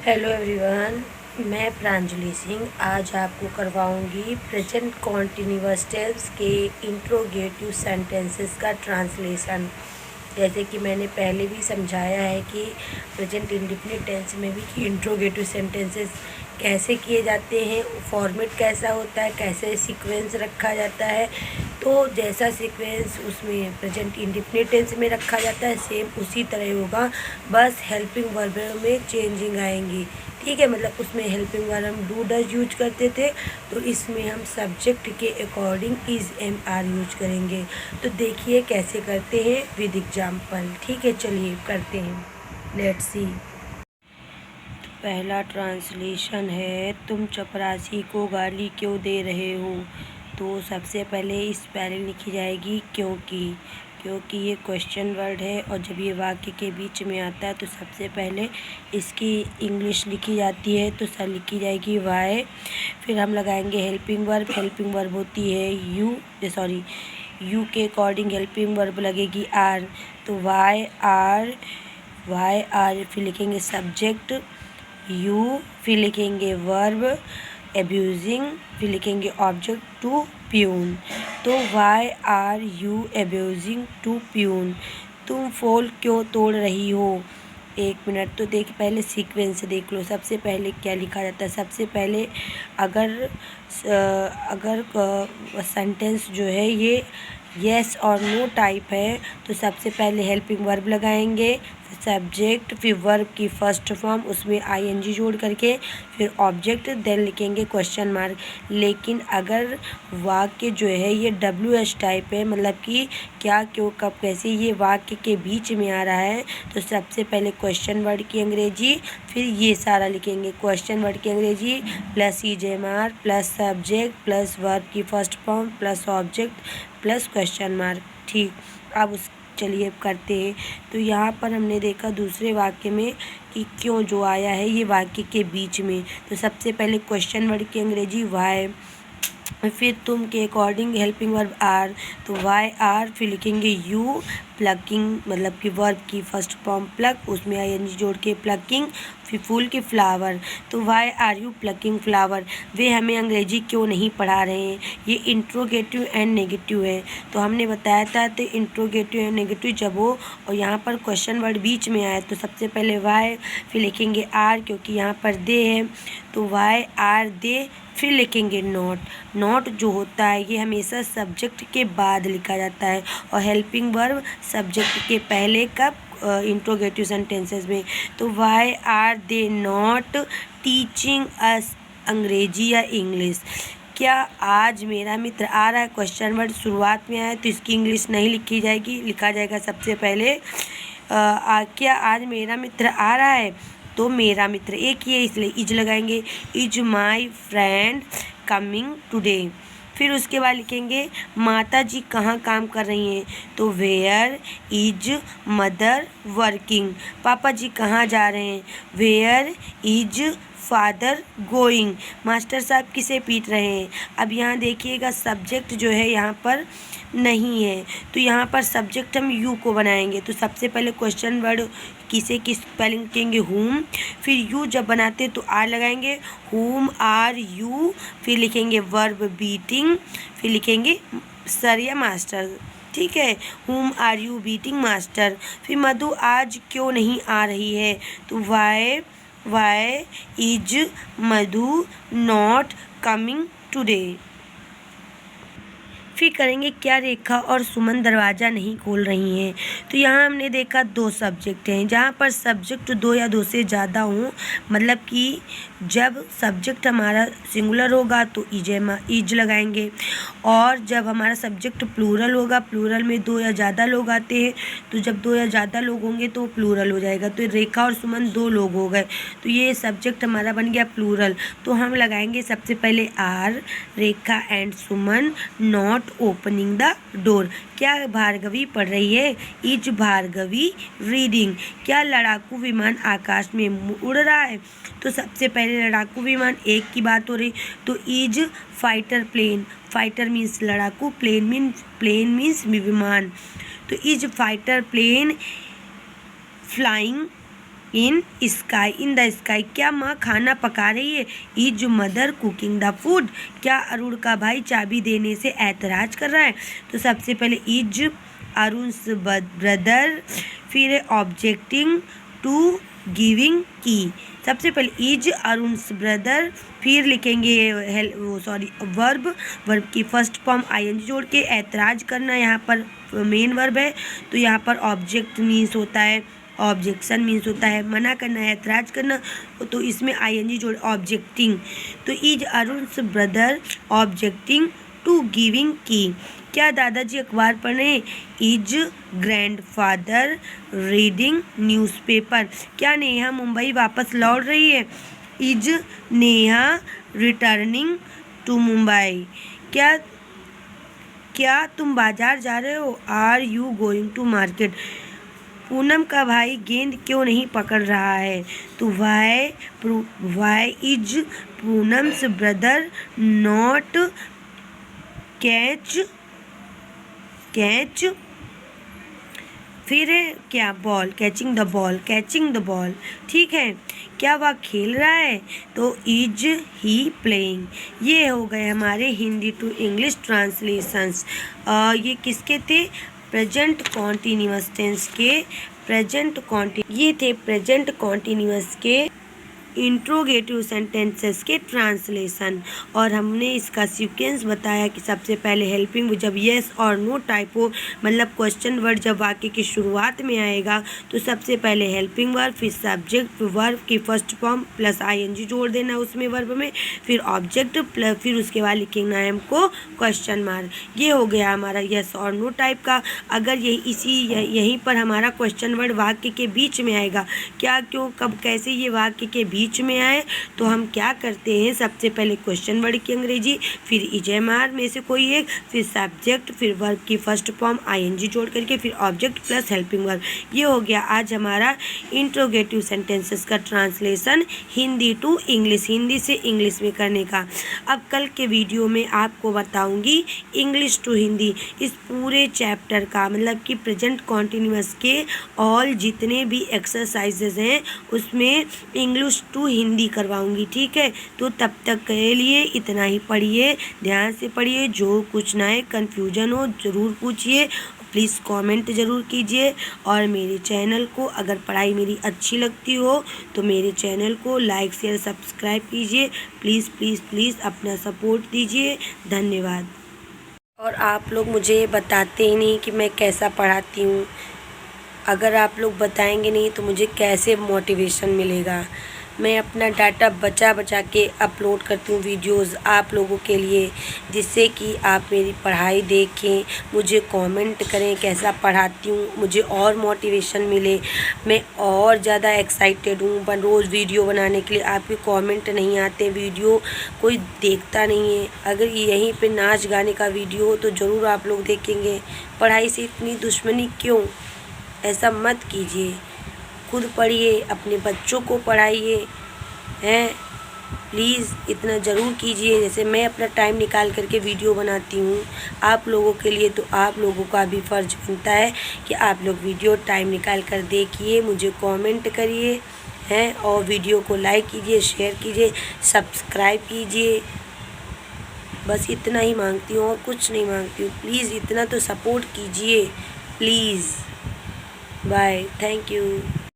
Hello everyone, मैं प्रांजलि सिंह आज आपको करवाऊंगी प्रेजेंट कॉन्टिन्यूअस टेंस के इंट्रोगेटिव सेंटेंसेस का ट्रांसलेशन। जैसे कि मैंने पहले भी समझाया है कि प्रेजेंट इंडेफिनिट टेंस में भी इंट्रोगेटिव सेंटेंसेस कैसे किए जाते हैं, फॉर्मेट कैसा होता है, कैसे सीक्वेंस रखा जाता है। तो जैसा सीक्वेंस उसमें प्रेजेंट इंडेफिनिट टेंस में रखा जाता है, सेम उसी तरह होगा, बस हेल्पिंग वर्ब में चेंजिंग आएंगी। ठीक है, मतलब उसमें हेल्पिंग वर्ब हम डू डज यूज करते थे, तो इसमें हम सब्जेक्ट के according is am are use करेंगे। तो देखिए कैसे करते हैं विद एग्जाम्पल। ठीक है, चलिए करते हैं, लेट्स सी। पहला ट्रांसलेशन है, तुम चपरासी को गाली क्यों दे रहे हो। तो सबसे पहले इस स्पेलिंग लिखी जाएगी क्योंकि ये क्वेश्चन वर्ड है, और जब ये वाक्य के बीच में आता है तो सबसे पहले इसकी इंग्लिश लिखी जाती है, तो सर लिखी जाएगी वाई। फिर हम लगाएंगे हेल्पिंग वर्ब होती है यू के अकॉर्डिंग हेल्पिंग वर्ब लगेगी आर, तो वाई आर फिर लिखेंगे सब्जेक्ट यू, फिर लिखेंगे वर्ब एब्यूजिंग, फिर लिखेंगे ऑब्जेक्ट टू प्यून। तो why are you abusing to peon, तुम फूल क्यों तोड़ रही हो। एक मिनट, तो देख पहले सीक्वेंस देख लो। सबसे पहले क्या लिखा जाता है, सबसे पहले अगर सेंटेंस जो है ये येस और नो टाइप है, तो सबसे पहले हेल्पिंग वर्ब लगाएंगे, सब्जेक्ट, फिर वर्ब की फर्स्ट फॉर्म उसमें आईएनजी जोड़ करके, फिर ऑब्जेक्ट, देन लिखेंगे क्वेश्चन मार्क। लेकिन अगर वाक्य जो है ये WH टाइप है, मतलब कि क्या, क्यों, कब, कैसे, ये वाक्य के बीच में आ रहा है, तो सबसे पहले क्वेश्चन वर्ड की अंग्रेजी, फिर ये सारा लिखेंगे क्वेश्चन वर्ड की अंग्रेजी plus EJMR plus subject plus verb की first form plus object plus question mark. ठीक, अब चलिए अब करते हैं। तो यहाँ पर हमने देखा दूसरे वाक्य में कि क्यों जो आया है ये वाक्य के बीच में, तो सबसे पहले क्वेश्चन वर्ड की अंग्रेजी वाई, फिर तुम के अकॉर्डिंग हेल्पिंग वर्ब आर, तो वाई आर, फिर लिखेंगे यू, प्लकिंग मतलब कि वर्ब की फर्स्ट फॉर्म प्लक, उसमें ING जोड़ के प्लकिंग, फिर फूल के फ्लावर, तो why are you plucking flower. वे हमें अंग्रेजी क्यों नहीं पढ़ा रहे हैं, ये इंट्रोगेटिव एंड नेगेटिव है। तो हमने बताया था तो इंट्रोगेटिव एंड नेगेटिव जब हो और यहाँ पर क्वेश्चन वर्ड बीच में आए, तो सबसे पहले वाई, फिर लिखेंगे आर क्योंकि यहाँ पर दे है, तो वाई आर दे, फिर लिखेंगे नॉट जो होता है ये हमेशा सब्जेक्ट के बाद लिखा जाता है, और हेल्पिंग वर्ब सब्जेक्ट के पहले कब, इंट्रोगेटिव सेंटेंसेस में। तो why are they not teaching us अंग्रेजी या इंग्लिश। क्या आज मेरा मित्र आ रहा है, क्वेश्चन वर्ड शुरुआत में आया तो इसकी इंग्लिश नहीं लिखी जाएगी, लिखा जाएगा सबसे पहले क्या आज मेरा मित्र आ रहा है, तो मेरा मित्र एक ही है इसलिए इज लगाएंगे, is my friend coming today. फिर उसके बाद लिखेंगे माता जी कहाँ काम कर रही हैं, तो वेयर इज मदर वर्किंग। पापा जी कहाँ जा रहे हैं, where is father going. Master साहब किसे पीट रहे हैं। अब यहाँ देखिएगा सब्जेक्ट जो है यहाँ पर नहीं है, तो यहाँ पर सब्जेक्ट हम यू को बनाएंगे। तो सबसे पहले क्वेश्चन वर्ड किसे किस स्पेलिंग लिखेंगे हुम, फिर यू जब बनाते तो आर लगाएंगे, हुम आर यू, फिर लिखेंगे वर्ब बीटिंग, फिर लिखेंगे सर या मास्टर। ठीक है, हुम आर यू बीटिंग मास्टर। फिर मधु आज क्यों नहीं आ रही है, तो why is Madhu not coming today. फिर करेंगे क्या रेखा और सुमन दरवाज़ा नहीं खोल रही हैं। तो यहाँ हमने देखा दो सब्जेक्ट हैं, जहाँ पर सब्जेक्ट दो या दो से ज़्यादा हों, मतलब कि जब सब्जेक्ट हमारा सिंगुलर होगा तो इज लगाएंगे, और जब हमारा सब्जेक्ट प्लूरल होगा, प्लूरल में दो या ज़्यादा लोग आते हैं, तो जब दो या ज़्यादा लोग होंगे तो प्लूरल हो जाएगा। तो रेखा और सुमन दो लोग हो गए, तो ये सब्जेक्ट हमारा बन गया प्लूरल, तो हम लगाएंगे सबसे पहले are, Rekha and Suman not opening the door. क्या भार्गवी पढ़ रही है, इज भार्गवी रीडिंग। क्या लड़ाकू विमान आकाश में उड़ रहा है, तो सबसे पहले लड़ाकू विमान एक की बात हो रही, तो is fighter plane, fighter means लड़ाकू, प्लेन मीन्स विमान, तो is fighter plane flying in sky, in the sky, क्या माँ खाना पका रही है? Is mother cooking the food, क्या अरुण का भाई चाबी देने से ऐतराज कर रहा है? तो सबसे पहले इज अरुण's ब्रदर, फिर है ऑब्जेक्टिंग टू गिविंग की। सबसे पहले इज अरुण's ब्रदर, फिर लिखेंगे वर्ब, वर्ब की फर्स्ट फॉर्म आईएनजी जोड़ के, ऐतराज करना यहाँ पर मेन वर्ब है, तो यहाँ पर ऑब्जेक्ट मीन्स होता है, ऑब्जेक्शन मीन्स होता है मना करना, है ऐतराज करना, तो इसमें आईएनजी जोड़ ऑब्जेक्टिंग। तो इज अरुण's ब्रदर ऑब्जेक्टिंग टू गिविंग की, क्या दादाजी अखबार पढ़ रहे हैं? इज ग्रैंडफादर रीडिंग न्यूज़पेपर, क्या नेहा मुंबई वापस लौट रही है? Is Neha returning to Mumbai, क्या क्या तुम बाजार जा रहे हो? Are you going to market? Poonam का भाई गेंद क्यों नहीं पकड़ रहा है? तो why is Poonam's brother not catch, फिर है क्या ball, catching the ball, catching the ball, ठीक है। क्या वह खेल रहा है? तो इज ही प्लेइंग। ये हो गए हमारे हिंदी टू इंग्लिश ट्रांसलेशंस। ये किसके थे? प्रेजेंट कॉन्टिन्यूअस टेंस के, ये थे प्रेजेंट कॉन्टिन्यूअस के इंट्रोगेटिव सेंटेंसेस के ट्रांसलेशन। और हमने इसका सीक्वेंस बताया कि सबसे पहले हेल्पिंग जब येस और नो टाइप हो, मतलब क्वेश्चन वर्ड जब वाक्य की शुरुआत में आएगा, तो सबसे पहले हेल्पिंग वर्ब, फिर सब्जेक्ट, फिर वर्ब की फर्स्ट फॉर्म प्लस आईएनजी जोड़ देना उसमें वर्ब में, फिर ऑब्जेक्ट प्लस, फिर उसके बाद लिखना है हमको क्वेश्चन मार्क। ये हो गया हमारा येस और नो टाइप का। अगर यहीं पर हमारा क्वेश्चन वर्ड वाक्य के बीच में आएगा, क्या, क्यों, कब, कैसे, ये वाक्य के बीच में आए, तो हम क्या करते हैं? सबसे पहले क्वेश्चन वर्ड की अंग्रेजी, फिर इजेमार में से कोई एक, फिर सब्जेक्ट, फिर वर्ब की फर्स्ट फॉर्म आईएनजी जोड़ करके, फिर ऑब्जेक्ट प्लस हेल्पिंग वर्ब। ये हो गया आज हमारा इंट्रोगेटिव सेंटेंसेस का translation Hindi to English, Hindi से इंग्लिश में करने का। अब कल के वीडियो में आपको बताऊंगी इंग्लिश टू हिंदी, इस पूरे चैप्टर का, मतलब कि प्रेजेंट कॉन्टिन्यूअस के ऑल जितने भी एक्सरसाइजेज हैं उसमें इंग्लिश टू हिंदी करवाऊंगी, ठीक है। तो तब तक के लिए इतना ही पढ़िए, ध्यान से पढ़िए, जो कुछ ना है कन्फ्यूजन हो ज़रूर पूछिए, प्लीज़ कमेंट ज़रूर कीजिए। और मेरे चैनल को अगर पढ़ाई मेरी अच्छी लगती हो तो मेरे चैनल को लाइक शेयर सब्सक्राइब कीजिए, प्लीज़ प्लीज़ प्लीज़ अपना सपोर्ट दीजिए। धन्यवाद। और आप लोग मुझे बताते ही नहीं कि मैं कैसा पढ़ाती हूँ, अगर आप लोग बताएंगे नहीं तो मुझे कैसे मोटिवेशन मिलेगा। मैं अपना डाटा बचा बचा के अपलोड करती हूँ वीडियोस आप लोगों के लिए, जिससे कि आप मेरी पढ़ाई देखें, मुझे कमेंट करें कैसा पढ़ाती हूँ, मुझे और मोटिवेशन मिले, मैं और ज़्यादा एक्साइटेड हूँ पर रोज़ वीडियो बनाने के लिए। आपके कमेंट नहीं आते, वीडियो कोई देखता नहीं है। अगर यहीं पे नाच गाने का वीडियो हो तो ज़रूर आप लोग देखेंगे। पढ़ाई से इतनी दुश्मनी क्यों? ऐसा मत कीजिए, खुद पढ़िए, अपने बच्चों को पढ़ाइए, हैं, प्लीज़ इतना ज़रूर कीजिए। जैसे मैं अपना टाइम निकाल करके वीडियो बनाती हूँ आप लोगों के लिए, तो आप लोगों का भी फ़र्ज़ बनता है कि आप लोग वीडियो टाइम निकाल कर देखिए, मुझे कमेंट करिए, हैं, और वीडियो को लाइक कीजिए, शेयर कीजिए, सब्सक्राइब कीजिए। बस इतना ही मांगती हूँ और कुछ नहीं मांगती हूँ। प्लीज़ इतना तो सपोर्ट कीजिए, प्लीज़। Bye, thank you.